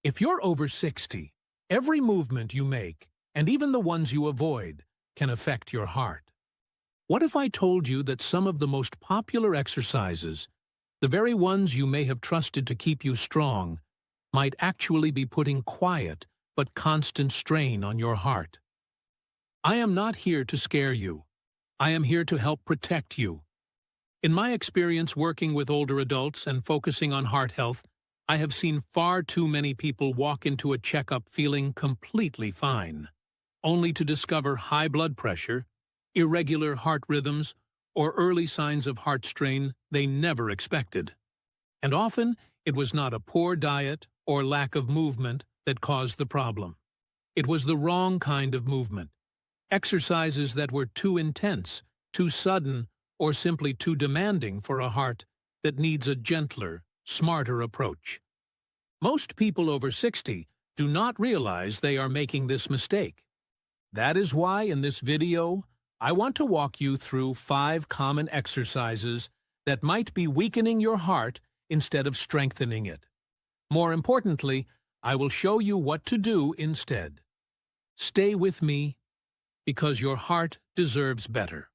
If you're over 60, every movement you make, and even the ones you avoid, can affect your heart. What if I told you that some of the most popular exercises, the very ones you may have trusted to keep you strong, might actually be putting quiet but constant strain on your heart? I am not here to scare you. I am here to help protect you. In my experience working with older adults and focusing on heart health, I have seen far too many people walk into a checkup feeling completely fine, only to discover high blood pressure, irregular heart rhythms, or early signs of heart strain they never expected. And often, it was not a poor diet or lack of movement that caused the problem. It was the wrong kind of movement. Exercises that were too intense, too sudden, or simply too demanding for a heart that needs a gentler, smarter approach. Most people over 60 do not realize they are making this mistake. That is why in this video, I want to walk you through 5 common exercises that might be weakening your heart instead of strengthening it. More importantly, I will show you what to do instead. Stay with me, because your heart deserves better.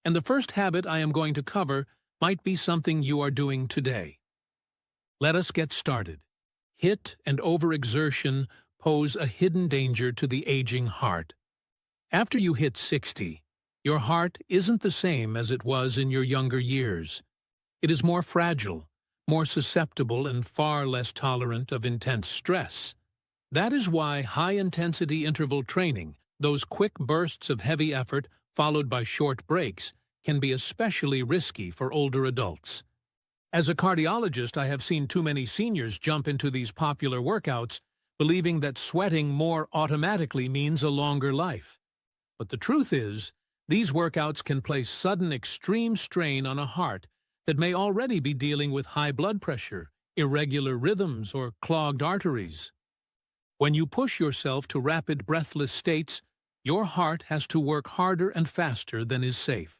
And the first habit I am going to cover might be something you are doing today. Let us get started. HIIT and overexertion pose a hidden danger to the aging heart. After you hit 60, your heart isn't the same as it was in your younger years. It is more fragile, more susceptible, and far less tolerant of intense stress. That is why high-intensity interval training, those quick bursts of heavy effort followed by short breaks, can be especially risky for older adults. As a cardiologist, I have seen too many seniors jump into these popular workouts, believing that sweating more automatically means a longer life. But the truth is, these workouts can place sudden extreme strain on a heart that may already be dealing with high blood pressure, irregular rhythms, or clogged arteries. When you push yourself to rapid breathless states, your heart has to work harder and faster than is safe.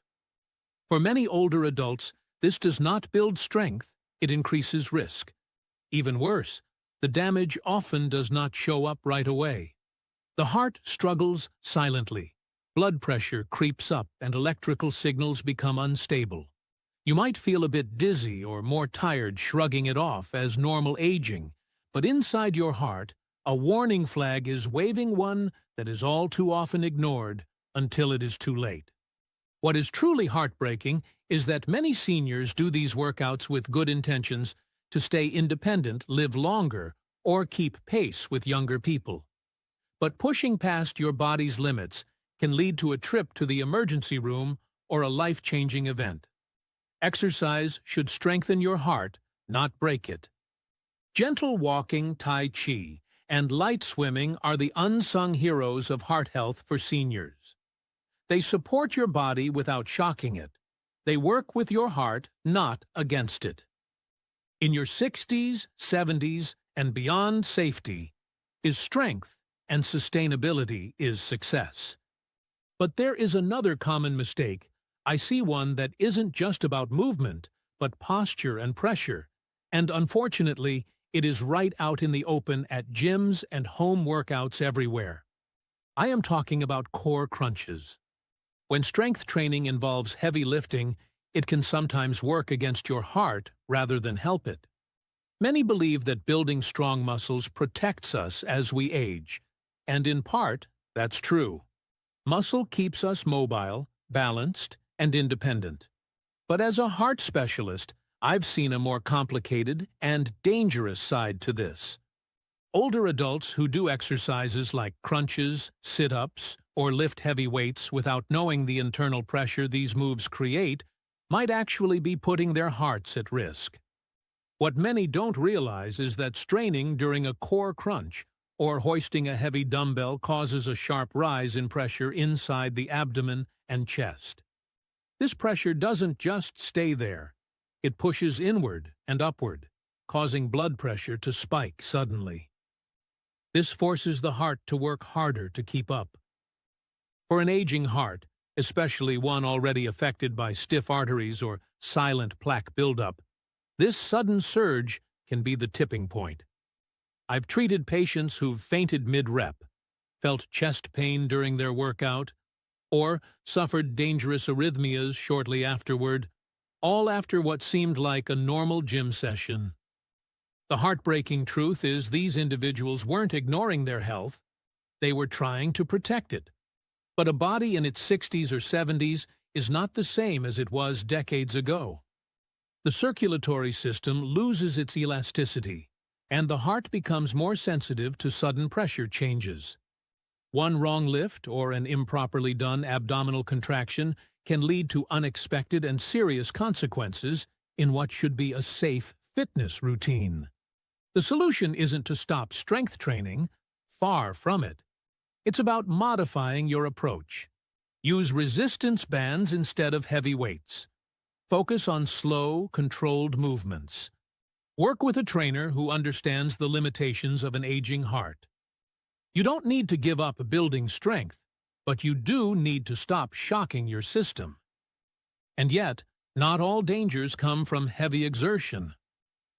For many older adults, this does not build strength, it increases risk. Even worse, the damage often does not show up right away. The heart struggles silently. Blood pressure creeps up and electrical signals become unstable. You might feel a bit dizzy or more tired, shrugging it off as normal aging, but inside your heart, a warning flag is waving, one that is all too often ignored until it is too late. What is truly heartbreaking is that many seniors do these workouts with good intentions to stay independent, live longer, or keep pace with younger people. But pushing past your body's limits can lead to a trip to the emergency room or a life-changing event. Exercise should strengthen your heart, not break it. Gentle walking, Tai Chi, and light swimming are the unsung heroes of heart health for seniors. They support your body without shocking it. They work with your heart, not against it. In your 60s, 70s, and beyond, safety is strength, and sustainability is success. But there is another common mistake. I see one that isn't just about movement, but posture and pressure, and unfortunately, it is right out in the open at gyms and home workouts everywhere. I am talking about core crunches. When strength training involves heavy lifting, it can sometimes work against your heart rather than help it. Many believe that building strong muscles protects us as we age, and in part, that's true. Muscle keeps us mobile, balanced, and independent. But as a heart specialist, I've seen a more complicated and dangerous side to this. Older adults who do exercises like crunches, sit-ups, or lift heavy weights without knowing the internal pressure these moves create might actually be putting their hearts at risk. What many don't realize is that straining during a core crunch or hoisting a heavy dumbbell causes a sharp rise in pressure inside the abdomen and chest. This pressure doesn't just stay there. It pushes inward and upward, causing blood pressure to spike suddenly. This forces the heart to work harder to keep up. For an aging heart, especially one already affected by stiff arteries or silent plaque buildup, this sudden surge can be the tipping point. I've treated patients who've fainted mid-rep, felt chest pain during their workout, or suffered dangerous arrhythmias shortly afterward, all after what seemed like a normal gym session. The heartbreaking truth is these individuals weren't ignoring their health, they were trying to protect it. But a body in its 60s or 70s is not the same as it was decades ago. The circulatory system loses its elasticity, and the heart becomes more sensitive to sudden pressure changes. One wrong lift or an improperly done abdominal contraction can lead to unexpected and serious consequences in what should be a safe fitness routine. The solution isn't to stop strength training, far from it. It's about modifying your approach. Use resistance bands instead of heavy weights. Focus on slow, controlled movements. Work with a trainer who understands the limitations of an aging heart. You don't need to give up building strength, but you do need to stop shocking your system. And yet, not all dangers come from heavy exertion.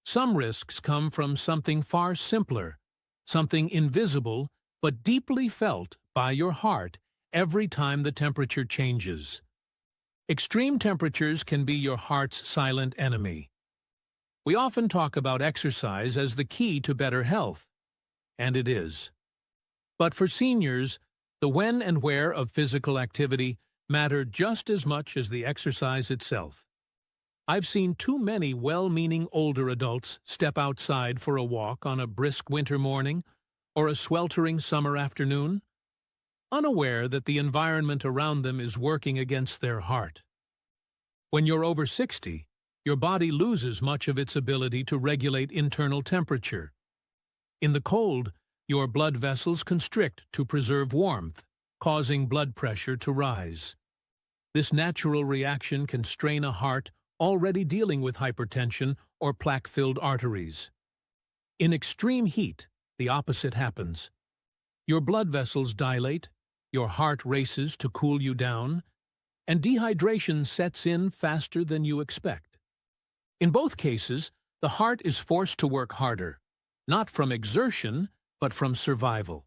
Some risks come from something far simpler, something invisible but deeply felt by your heart every time the temperature changes. Extreme temperatures can be your heart's silent enemy. We often talk about exercise as the key to better health, and it is. But for seniors, the when and where of physical activity matter just as much as the exercise itself. I've seen too many well-meaning older adults step outside for a walk on a brisk winter morning or a sweltering summer afternoon, unaware that the environment around them is working against their heart. When you're over 60, your body loses much of its ability to regulate internal temperature. In the cold, your blood vessels constrict to preserve warmth, causing blood pressure to rise. This natural reaction can strain a heart already dealing with hypertension or plaque-filled arteries. In extreme heat, the opposite happens. Your blood vessels dilate, your heart races to cool you down, and dehydration sets in faster than you expect. In both cases, the heart is forced to work harder, not from exertion, but from survival.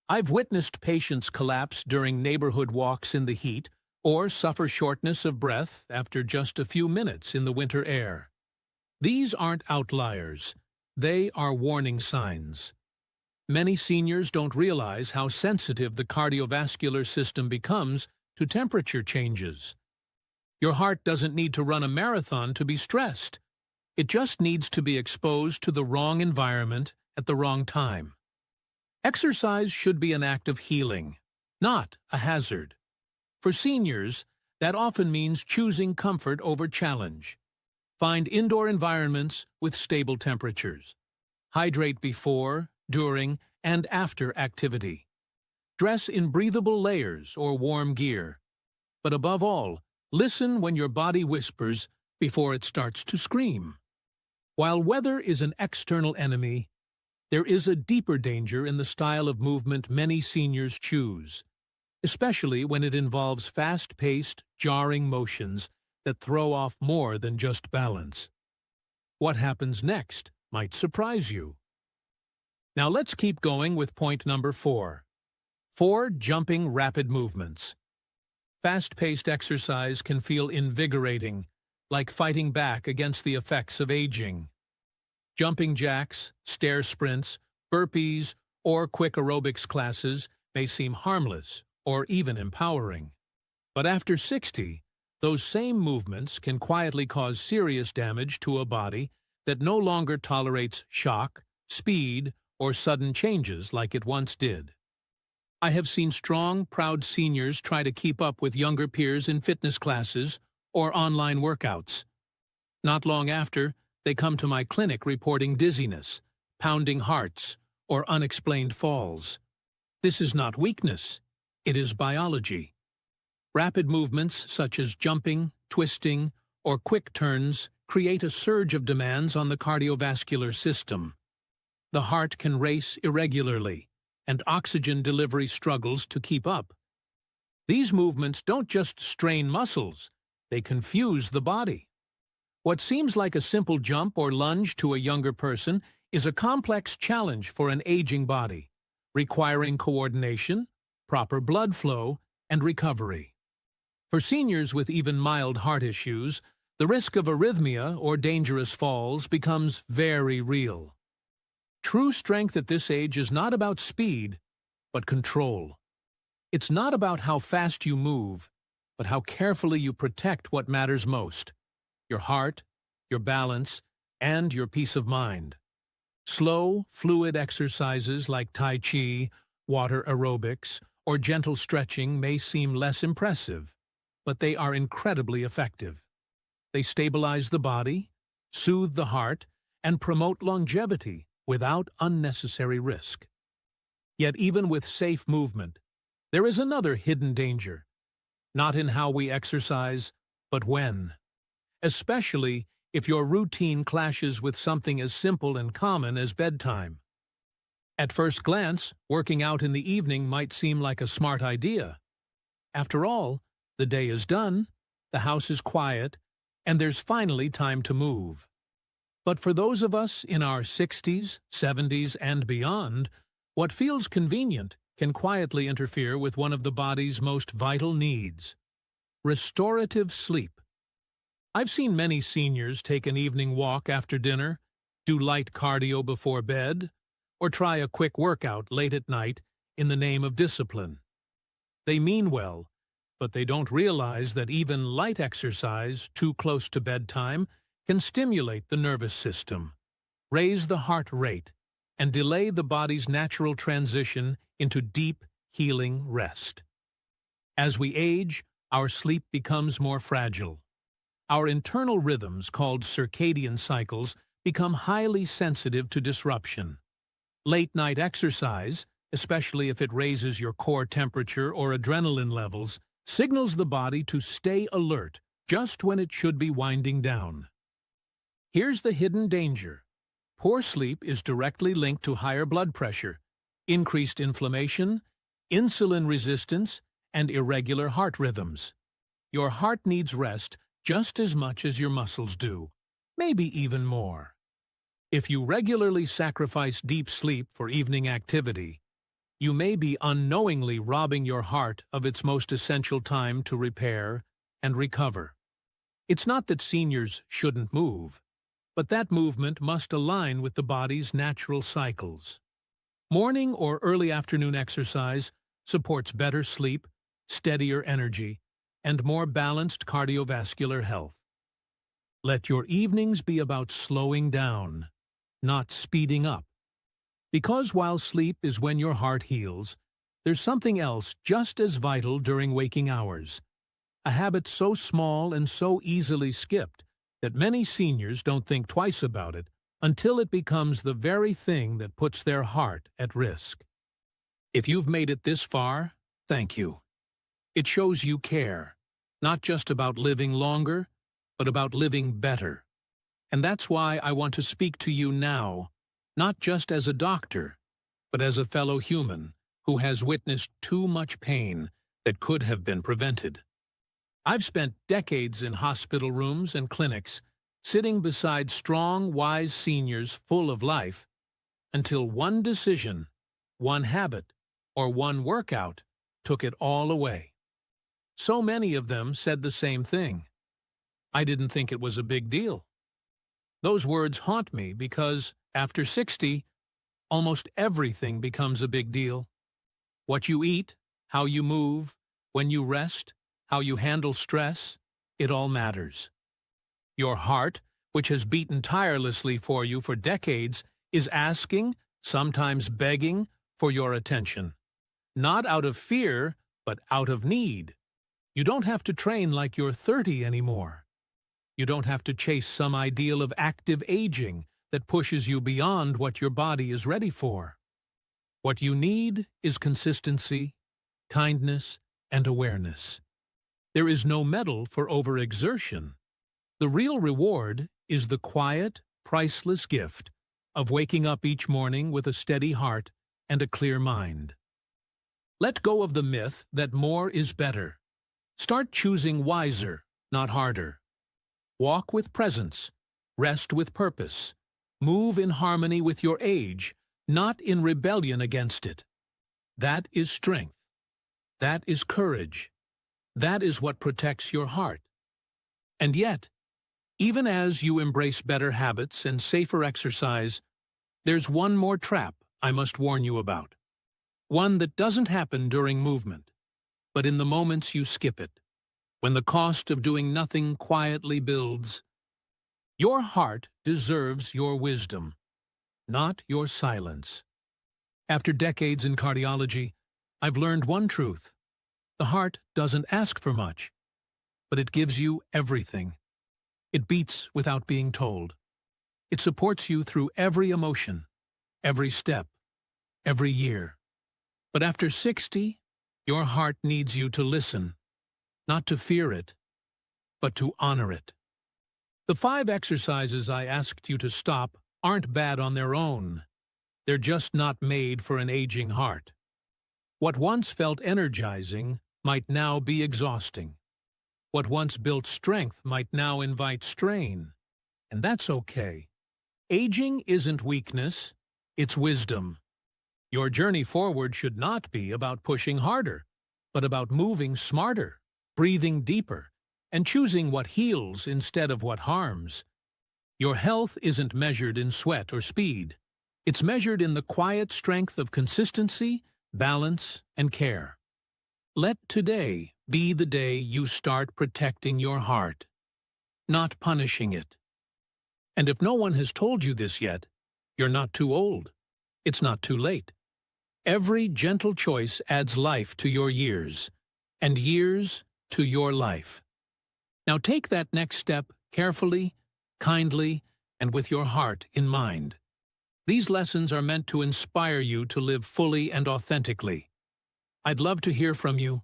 I've witnessed patients collapse during neighborhood walks in the heat or suffer shortness of breath after just a few minutes in the winter air. These aren't outliers. They are warning signs. Many seniors don't realize how sensitive the cardiovascular system becomes to temperature changes. Your heart doesn't need to run a marathon to be stressed. It just needs to be exposed to the wrong environment at the wrong time. Exercise should be an act of healing, not a hazard. For seniors, that often means choosing comfort over challenge. Find indoor environments with stable temperatures. Hydrate before, during, and after activity. Dress in breathable layers or warm gear. But above all, listen when your body whispers before it starts to scream. While weather is an external enemy, there is a deeper danger in the style of movement many seniors choose, especially when it involves fast-paced, jarring motions that throw off more than just balance. What happens next might surprise you. Now let's keep going with point number 4. 4 jumping rapid movements. Fast-paced exercise can feel invigorating, like fighting back against the effects of aging. Jumping jacks, stair sprints, burpees, or quick aerobics classes may seem harmless or even empowering. But after 60, those same movements can quietly cause serious damage to a body that no longer tolerates shock, speed, or sudden changes like it once did. I have seen strong, proud seniors try to keep up with younger peers in fitness classes or online workouts. Not long after, they come to my clinic reporting dizziness, pounding hearts, or unexplained falls. This is not weakness, it is biology. Rapid movements such as jumping, twisting, or quick turns create a surge of demands on the cardiovascular system. The heart can race irregularly, and oxygen delivery struggles to keep up. These movements don't just strain muscles, they confuse the body. What seems like a simple jump or lunge to a younger person is a complex challenge for an aging body, requiring coordination, proper blood flow, and recovery. For seniors with even mild heart issues, the risk of arrhythmia or dangerous falls becomes very real. True strength at this age is not about speed, but control. It's not about how fast you move, but how carefully you protect what matters most: your heart, your balance, and your peace of mind. Slow, fluid exercises like Tai Chi, water aerobics, or gentle stretching may seem less impressive, but they are incredibly effective. They stabilize the body, soothe the heart, and promote longevity without unnecessary risk. Yet even with safe movement, there is another hidden danger, not in how we exercise, but when. Especially if your routine clashes with something as simple and common as bedtime. At first glance, working out in the evening might seem like a smart idea. After all, the day is done, the house is quiet, and there's finally time to move. But for those of us in our 60s, 70s, and beyond, what feels convenient can quietly interfere with one of the body's most vital needs: restorative sleep. I've seen many seniors take an evening walk after dinner, do light cardio before bed, or try a quick workout late at night in the name of discipline. They mean well, but they don't realize that even light exercise too close to bedtime can stimulate the nervous system, raise the heart rate, and delay the body's natural transition into deep, healing rest. As we age, our sleep becomes more fragile. Our internal rhythms, called circadian cycles, become highly sensitive to disruption. Late-night exercise, especially if it raises your core temperature or adrenaline levels, signals the body to stay alert just when it should be winding down. Here's the hidden danger. Poor sleep is directly linked to higher blood pressure, increased inflammation, insulin resistance, and irregular heart rhythms. Your heart needs rest just as much as your muscles do, maybe even more. If you regularly sacrifice deep sleep for evening activity, you may be unknowingly robbing your heart of its most essential time to repair and recover. It's not that seniors shouldn't move, but that movement must align with the body's natural cycles. Morning or early afternoon exercise supports better sleep, steadier energy, and more balanced cardiovascular health. Let your evenings be about slowing down, not speeding up. Because while sleep is when your heart heals, there's something else just as vital during waking hours. A habit so small and so easily skipped that many seniors don't think twice about it until it becomes the very thing that puts their heart at risk. If you've made it this far, thank you. It shows you care, not just about living longer, but about living better. And that's why I want to speak to you now, not just as a doctor, but as a fellow human who has witnessed too much pain that could have been prevented. I've spent decades in hospital rooms and clinics, sitting beside strong, wise seniors full of life, until one decision, one habit, or one workout took it all away. So many of them said the same thing: I didn't think it was a big deal. Those words haunt me because, after 60, almost everything becomes a big deal. What you eat, how you move, when you rest, how you handle stress, it all matters. Your heart, which has beaten tirelessly for you for decades, is asking, sometimes begging, for your attention. Not out of fear, but out of need. You don't have to train like you're 30 anymore. You don't have to chase some ideal of active aging that pushes you beyond what your body is ready for. What you need is consistency, kindness, and awareness. There is no medal for overexertion. The real reward is the quiet, priceless gift of waking up each morning with a steady heart and a clear mind. Let go of the myth that more is better. Start choosing wiser, not harder. Walk with presence, rest with purpose, Move in harmony with your age, not in rebellion against it. That is strength. That is courage. That is what protects your heart. And yet, even as you embrace better habits and safer exercise, there's one more trap I must warn you about. One that doesn't happen during movement, but in the moments you skip it, when the cost of doing nothing quietly builds. Your heart deserves your wisdom, not your silence. After decades in cardiology, I've learned one truth. The heart doesn't ask for much, but it gives you everything. It beats without being told. It supports you through every emotion, every step, every year. But after 60, your heart needs you to listen, not to fear it, but to honor it. The 5 exercises I asked you to stop aren't bad on their own. They're just not made for an aging heart. What once felt energizing might now be exhausting. What once built strength might now invite strain. And that's okay. Aging isn't weakness, it's wisdom. Your journey forward should not be about pushing harder, but about moving smarter, breathing deeper, and choosing what heals instead of what harms. Your health isn't measured in sweat or speed. It's measured in the quiet strength of consistency, balance, and care. Let today be the day you start protecting your heart, not punishing it. And if no one has told you this yet, you're not too old. It's not too late. Every gentle choice adds life to your years, and years to your life. Now take that next step carefully, kindly, and with your heart in mind. These lessons are meant to inspire you to live fully and authentically. I'd love to hear from you.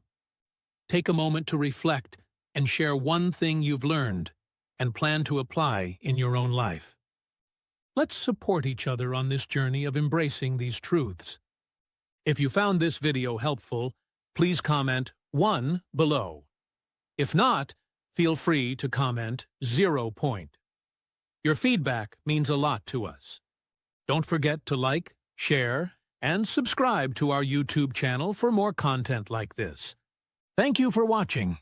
Take a moment to reflect and share one thing you've learned and plan to apply in your own life. Let's support each other on this journey of embracing these truths. If you found this video helpful, please comment 1 below. If not, feel free to comment 0 point. Your feedback means a lot to us. Don't forget to like, share, and subscribe to our YouTube channel for more content like this. Thank you for watching.